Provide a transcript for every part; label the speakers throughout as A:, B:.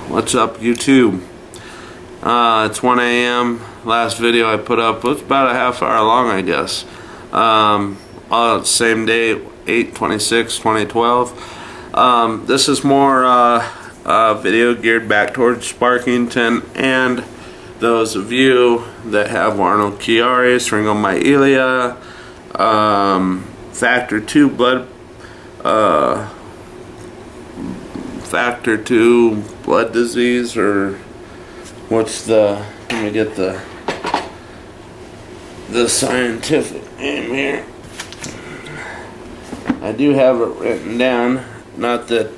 A: What's up, YouTube? It's 1 a.m. Last video I put up was about a half hour long, I guess. Same day, 8/26/2012. This is more video geared back towards Sparkington and those of you that have Arnold Chiari, syringomyelia, factor 2 blood disease, or what's the, let me get the scientific name here. I do have it written down, not that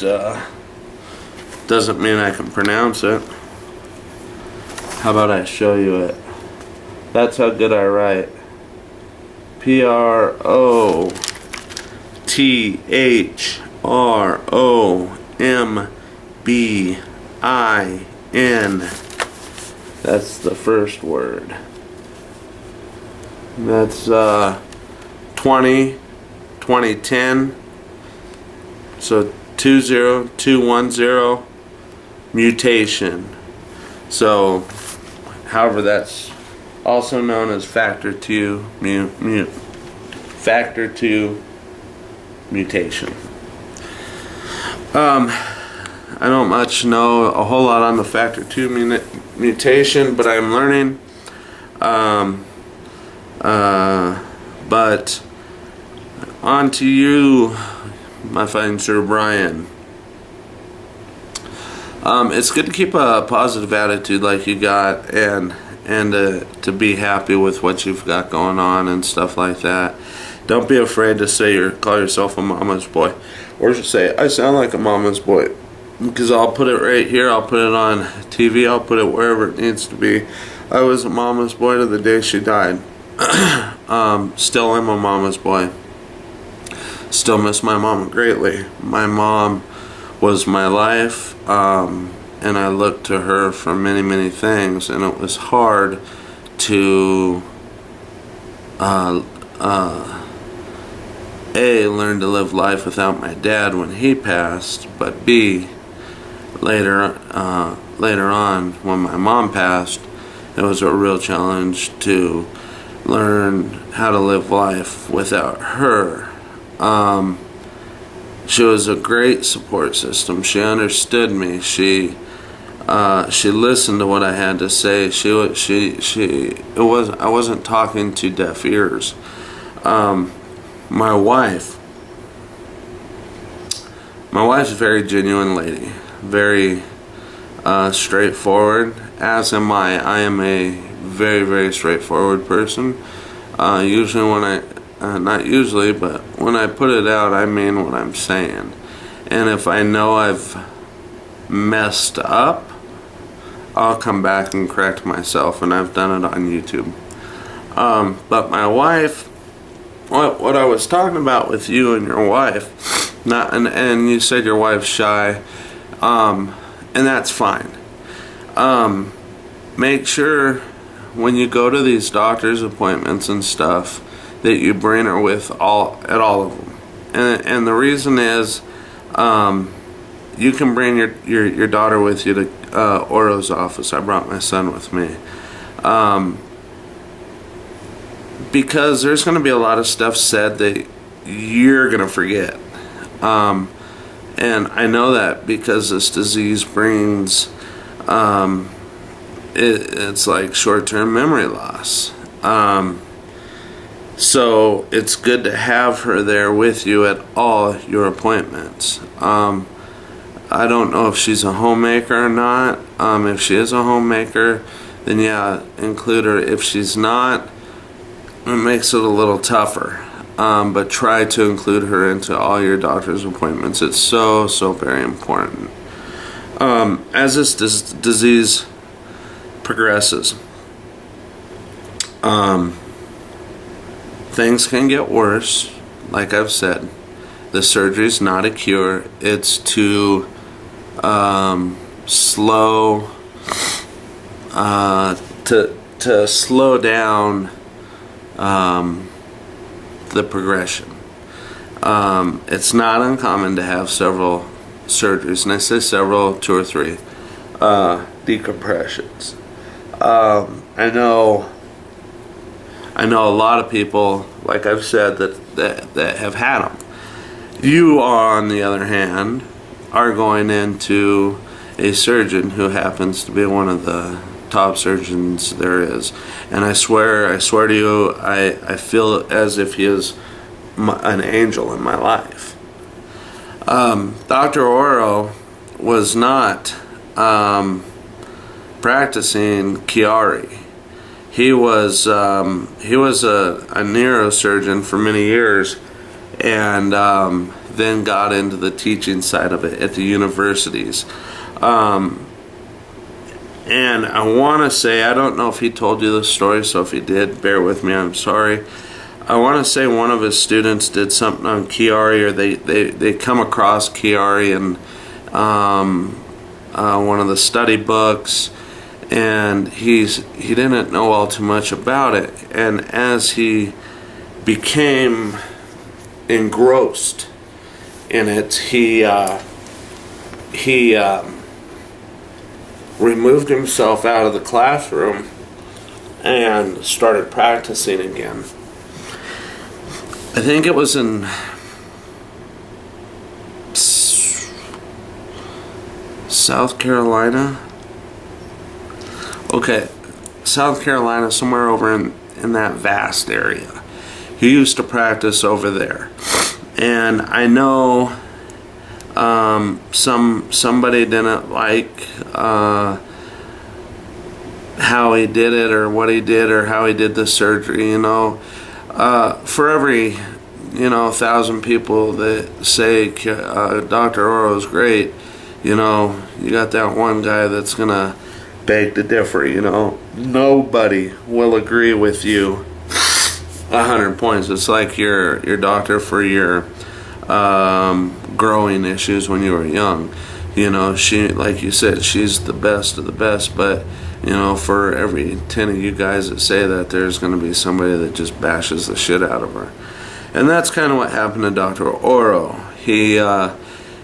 A: doesn't mean I can pronounce it. How about I show you it? That's how good I write. Prothrombin. That's the first word. That's 2010. So 20210 mutation. So, however, that's also known as factor 2 mutation. I don't much know a whole lot on the factor 2 mutation, but I'm learning. But on to you, my fine Sir Brian. It's good to keep a positive attitude like you got, and to be happy with what you've got going on and stuff like that. Don't be afraid to call yourself a mama's boy, or just say I sound like a mama's boy, because I'll put it right here, I'll put it on TV, I'll put it wherever it needs to be. I was a mama's boy to the day she died. Still am a mama's boy. Still miss my mom greatly. My mom was my life, and I looked to her for many things, and it was hard to A, learn to live life without my dad when he passed, but B, later on when my mom passed, it was a real challenge to learn how to live life without her. She was a great support system. She understood me. She listened to what I had to say. I wasn't talking to deaf ears. My wife's a very genuine lady, very straightforward, as am I. I am a very straightforward person. Usually when not usually, but when I put it out, I mean what I'm saying. And if I know I've messed up, I'll come back and correct myself, and I've done it on YouTube. But my wife, what I was talking about with you and your wife, and you said your wife's shy, and that's fine. Make sure when you go to these doctor's appointments and stuff that you bring her with at all of them. And the reason is, you can bring your daughter with you to Oro's office. I brought my son with me. Because there's going to be a lot of stuff said that you're going to forget. And I know that because this disease brings, it's like short-term memory loss. So it's good to have her there with you at all your appointments. I don't know if she's a homemaker or not. If she is a homemaker, then yeah, include her. If she's not, it makes it a little tougher. But try to include her into all your doctor's appointments. It's so very important. As this disease progresses, things can get worse. Like I've said, the surgery's not a cure. It's to slow down the progression. It's not uncommon to have several surgeries, and I say several, 2 or 3. decompressions. I know a lot of people, like I've said, that have had them. You, on the other hand, are going into a surgeon who happens to be one of the top surgeons there is, and I swear to you, I feel as if he is an angel in my life. Dr. Oro was not practicing Chiari. He was a neurosurgeon for many years, and then got into the teaching side of it at the universities. And I want to say, I don't know if he told you this story, so if he did, bear with me, I'm sorry. I want to say one of his students did something on Chiari, or they come across Chiari in one of the study books, and he didn't know all too much about it. And as he became engrossed in it, he removed himself out of the classroom and started practicing again. I think it was in South Carolina. Okay, South Carolina, somewhere over in that vast area. He used to practice over there. And I know somebody didn't like how he did it, or what he did, or how he did the surgery. For every 1,000 people that say Dr. Oro is great, you got that one guy that's gonna beg to differ. Nobody will agree with you 100 points. It's like your doctor for your growing issues when you were young. She, like you said, she's the best of the best, but for every 10 of you guys that say that, there's going to be somebody that just bashes the shit out of her. And that's kind of what happened to Dr. Oro. He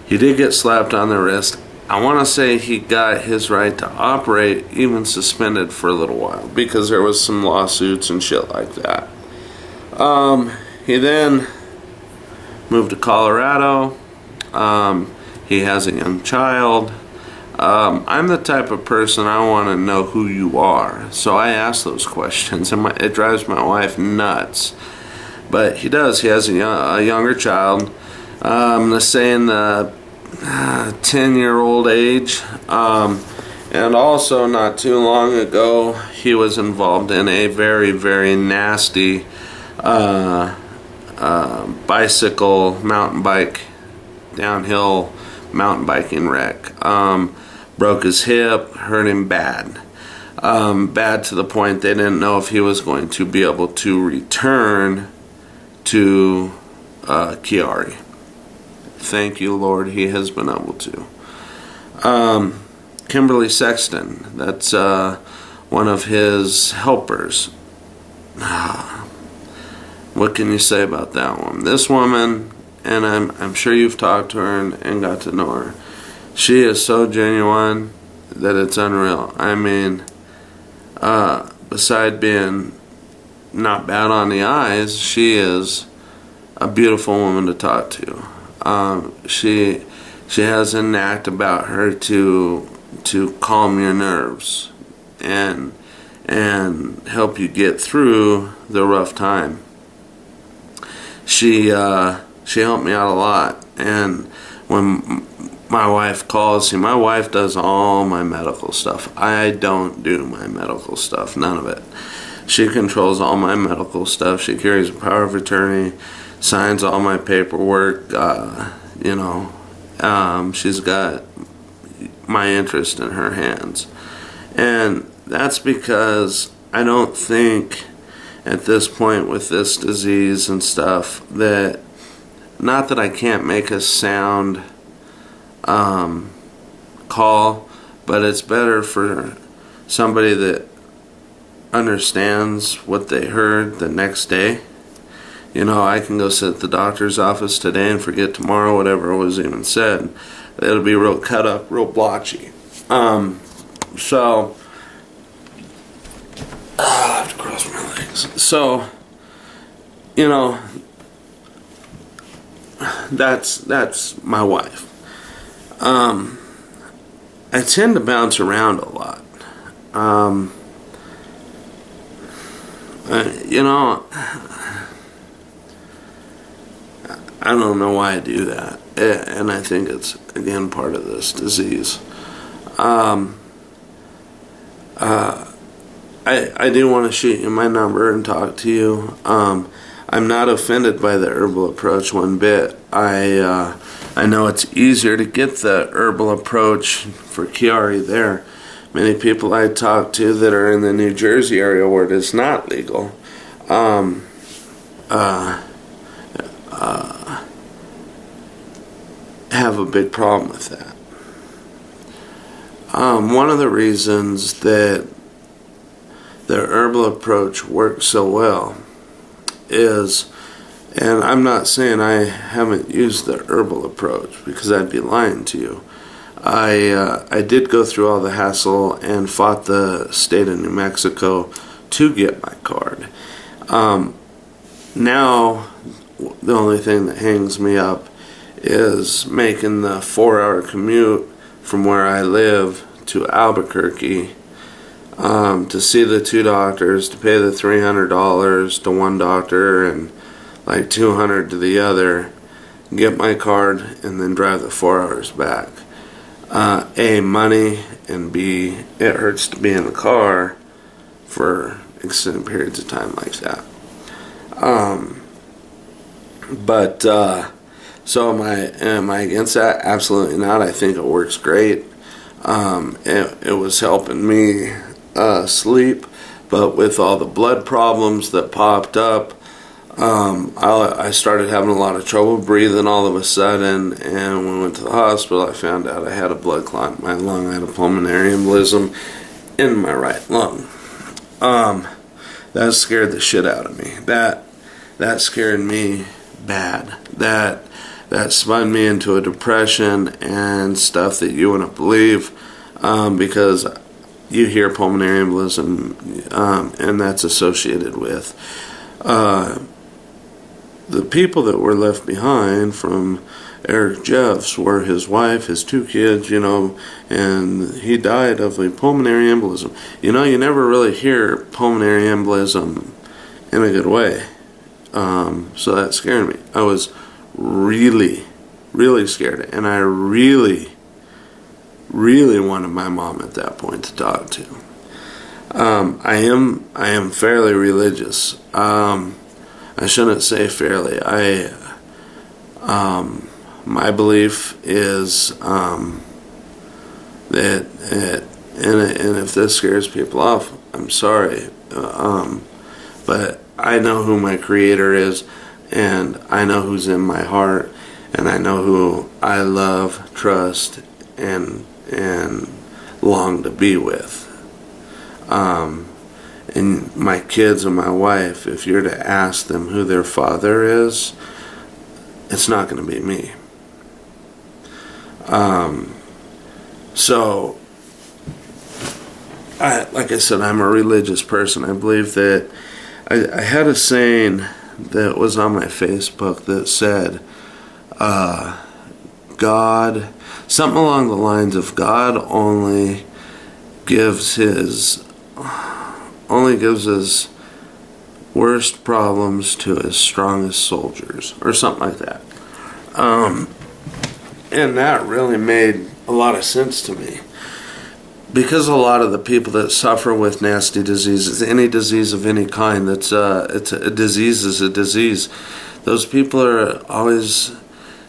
A: did get slapped on the wrist. I want to say he got his right to operate even suspended for a little while, because there was some lawsuits and shit like that. He then moved to Colorado. He has a young child. I'm the type of person, I want to know who you are, so I ask those questions, and it drives my wife nuts. But he does. He has a younger child. Let's say in the 10-year-old age. And also, not too long ago, he was involved in a very, very nasty mountain bike, downhill mountain biking wreck. Broke his hip, hurt him bad. Bad to the point they didn't know if he was going to be able to return to Chiari. Thank you, Lord, he has been able to. Kimberly Sexton, that's one of his helpers. What can you say about that one? This woman, and I'm sure you've talked to her and got to know her, she is so genuine that it's unreal. I mean, beside being not bad on the eyes, she is a beautiful woman to talk to. She has a knack about her to calm your nerves and help you get through the rough time. She helped me out a lot, and when my wife calls, my wife does all my medical stuff. I don't do my medical stuff, none of it. She controls all my medical stuff. She carries a power of attorney, signs all my paperwork. She's got my interest in her hands. And that's because I don't think at this point with this disease and stuff that, not that I can't make a sound call, but it's better for somebody that understands what they heard the next day. I can go sit at the doctor's office today and forget tomorrow whatever was even said. It'll be real cut up, real blotchy. So, I have to cross my legs. So, you know, that's my wife. I tend to bounce around a lot. You know, I don't know why I do that, and I think it's, again, part of this disease. I do want to shoot you my number and talk to you. I'm not offended by the herbal approach one bit. I know it's easier to get the herbal approach for Chiari there. Many people I talk to that are in the New Jersey area where it is not legal have a big problem with that. One of the reasons that the herbal approach works so well is, and I'm not saying I haven't used the herbal approach because I'd be lying to you. I did go through all the hassle and fought the state of New Mexico to get my card. Now, the only thing that hangs me up is making the 4-hour commute from where I live to Albuquerque to see the 2 doctors, to pay the $300 to one doctor and like $200 to the other, get my card, and then drive the 4 hours back. A, money, and B, it hurts to be in the car for extended periods of time like that. So am I against that? Absolutely not. I think it works great. It was helping me sleep, but with all the blood problems that popped up, I started having a lot of trouble breathing all of a sudden, and when we went to the hospital, I found out I had a blood clot in my lung. I had a pulmonary embolism in my right lung. That scared the shit out of me. That scared me bad. That spun me into a depression and stuff that you wouldn't believe, because you hear pulmonary embolism, and that's associated with the people that were left behind from Eric Jeffs were his wife, his 2 kids, and he died of a pulmonary embolism. You never really hear pulmonary embolism in a good way. So that scared me. I was really, really scared, and I really, really wanted my mom at that point to talk to. I am fairly religious. I shouldn't say fairly. My belief is that, and if this scares people off, I'm sorry. But I know who my creator is, and I know who's in my heart, and I know who I love, trust, and long to be with. And my kids and my wife, if you're to ask them who their father is, it's not going to be me. So, like I said, I'm a religious person. I believe that I had a saying that was on my Facebook that said, God, something along the lines of God only gives his worst problems to his strongest soldiers, or something like that. And that really made a lot of sense to me, because a lot of the people that suffer with nasty diseases, any disease of any kind, it's a disease is a disease. Those people are always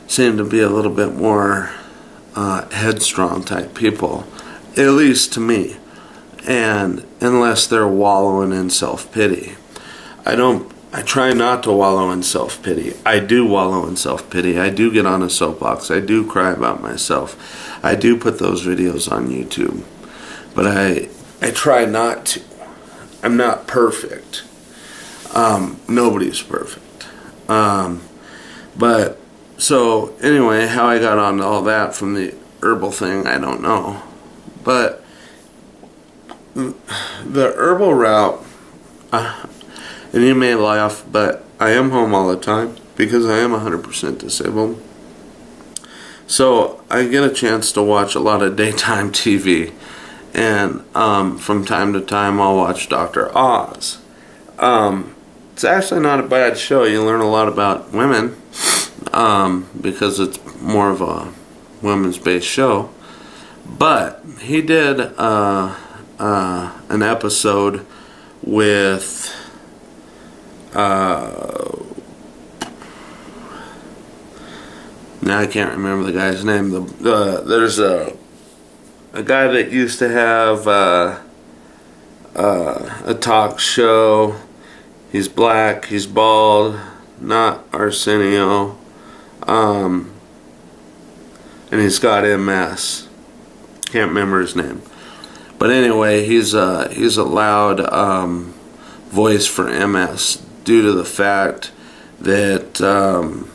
A: seem to be a little bit more headstrong type people, at least to me. And unless they're wallowing in self-pity. I try not to wallow in self-pity. I do wallow in self-pity. I do get on a soapbox. I do cry about myself. I do put those videos on YouTube. But I try not to. I'm not perfect. Nobody's perfect. But, so, anyway, how I got on all that from the herbal thing, I don't know. But the herbal route, and you may laugh, but I am home all the time because I am 100% disabled. So I get a chance to watch a lot of daytime TV, and from time to time I'll watch Dr. Oz. It's actually not a bad show. You learn a lot about women because it's more of a women's based show. But he did an episode with now I can't remember the guy's name. There's a guy that used to have a talk show. He's black, he's bald, not Arsenio, and he's got MS. Can't remember his name, but anyway, he's a loud voice for MS due to the fact that the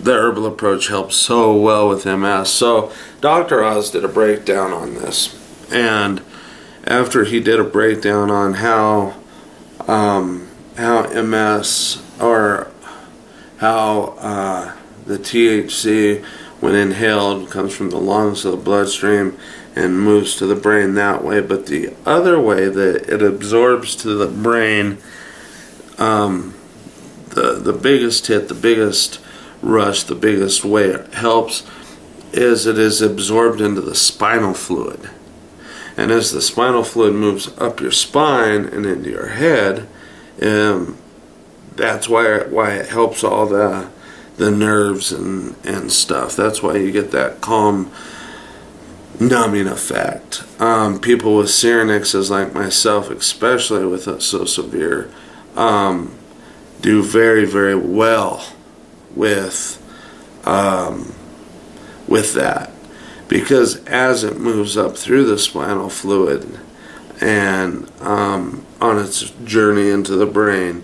A: herbal approach helps so well with MS. So Dr. Oz did a breakdown on this, and after he did a breakdown on how MS, or how the THC, when inhaled, comes from the lungs to the bloodstream and moves to the brain that way, but the other way that it absorbs to the brain, the biggest hit, the biggest rush, the biggest way it helps is it is absorbed into the spinal fluid. And as the spinal fluid moves up your spine and into your head, that's why it helps all the nerves and stuff. That's why you get that calm, numbing effect. People with syrinxes like myself, especially with it so severe, do very, very well with that, because as it moves up through the spinal fluid and on its journey into the brain,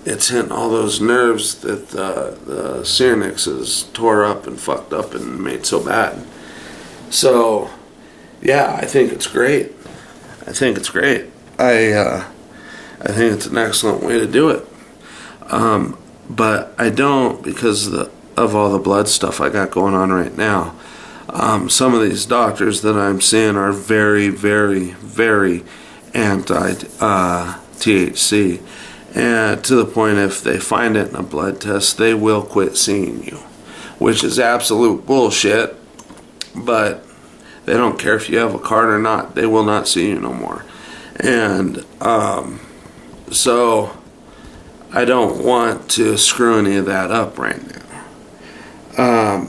A: it's hitting all those nerves that the syrinxes tore up and fucked up and made so bad. So yeah, I think it's great. I think it's an excellent way to do it. But I don't, because of all the blood stuff I got going on right now. Some of these doctors that I'm seeing are very, very, very anti-THC. And to the point, if they find it in a blood test, they will quit seeing you. Which is absolute bullshit. But they don't care if you have a card or not. They will not see you no more. And so I don't want to screw any of that up right now.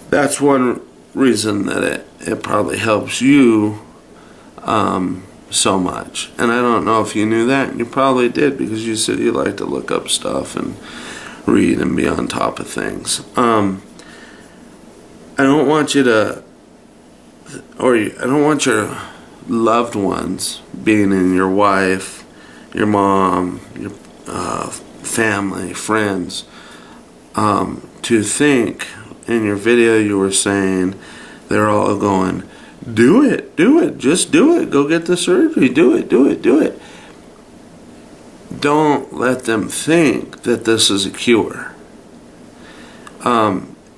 A: That's one reason that it probably helps you so much. And I don't know if you knew that, and you probably did, because you said you like to look up stuff and read and be on top of things. I don't want you to, I don't want your loved ones, being in your wife, your mom, your family, friends, to think, in your video you were saying they're all going, do it, just do it, go get the surgery, do it. Don't let them think that this is a cure.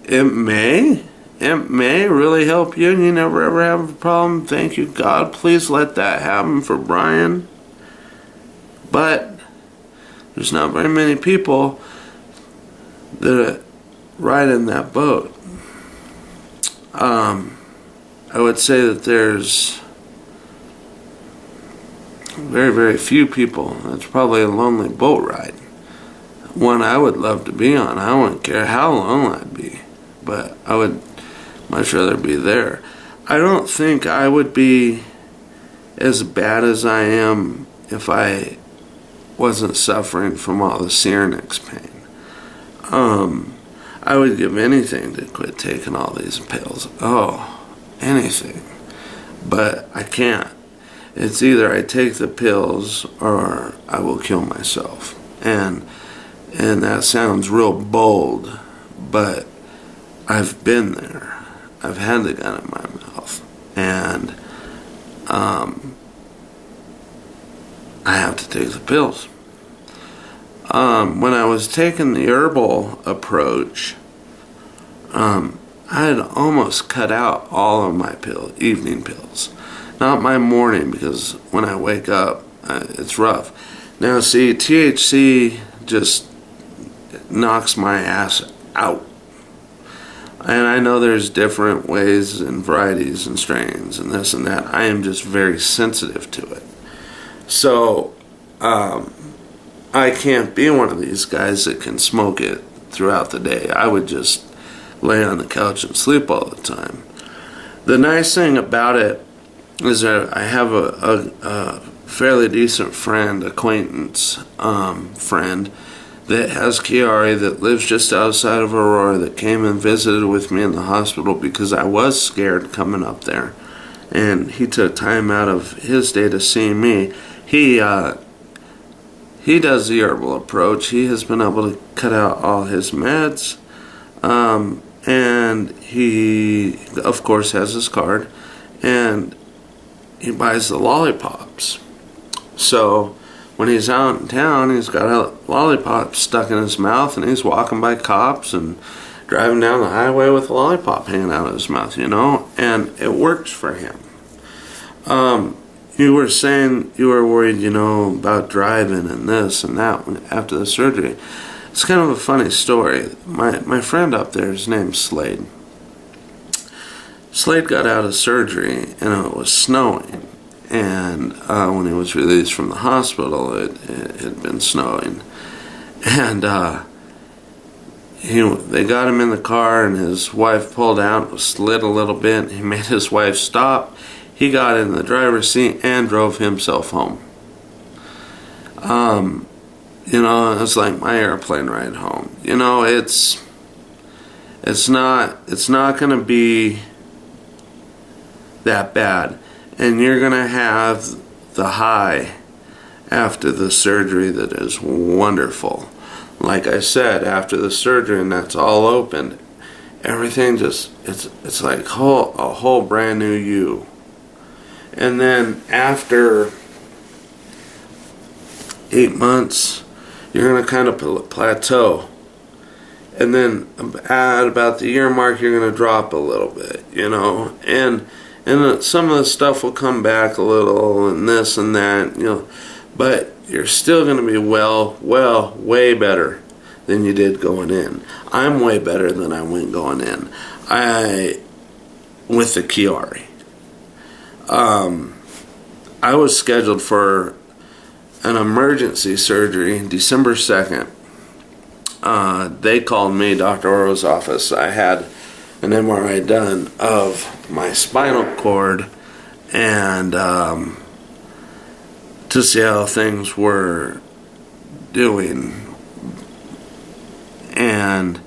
A: It may really help you and you never ever have a problem. Thank you, God. Please let that happen for Brian. But there's not very many people that ride in that boat. I would say that there's very, very few people. It's probably a lonely boat ride. One I would love to be on. I wouldn't care how long I'd be, but I would much rather be there. I don't think I would be as bad as I am if I wasn't suffering from all the syrinx pain. I would give anything to quit taking all these pills. Oh, anything. But I can't. It's either I take the pills or I will kill myself. And that sounds real bold, but I've been there. I've had the gun in my mouth. health. And I have to take the pills. When I was taking the herbal approach, I had almost cut out all of my evening pills. Not my morning, because when I wake up, it's rough. Now, see, THC just knocks my ass out. And I know there's different ways and varieties and strains and this and that. I am just very sensitive to it. So, I can't be one of these guys that can smoke it throughout the day. I would just lay on the couch and sleep all the time. The nice thing about it is that I have a fairly decent acquaintance friend that has Chiari, that lives just outside of Aurora, that came and visited with me in the hospital because I was scared coming up there. And he took time out of his day to see me. He does the herbal approach. He has been able to cut out all his meds. And he, of course, has his card. And he buys the lollipops. So when he's out in town, he's got a lollipop stuck in his mouth, and he's walking by cops and driving down the highway with a lollipop hanging out of his mouth, and it works for him. You were saying you were worried, about driving and this and that after the surgery. It's kind of a funny story. My friend up there, his name's Slade. Slade got out of surgery, and it was snowing. And when he was released from the hospital, it had been snowing. And they got him in the car, and his wife pulled out, slid a little bit. He made his wife stop. He got in the driver's seat and drove himself home. It's like my airplane ride home. It's not going to be that bad. And you're going to have the high after the surgery that is wonderful. Like I said, after the surgery, and that's all opened, everything just, it's like a whole brand new you. And then after 8 months, you're going to kind of plateau. And then at about the year mark, you're going to drop a little bit, And some of the stuff will come back a little, and this and that, but you're still going to be way better than you did going in. I'm way better than I went going in. With the Chiari. I was scheduled for an emergency surgery December 2nd. They called me, Dr. Oro's office. I had an MRI done of my spinal cord, and to see how things were doing. And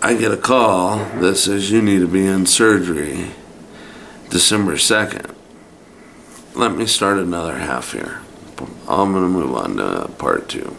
A: I get a call that says you need to be in surgery December 2nd. Let me start another half here. I'm going to move on to part 2.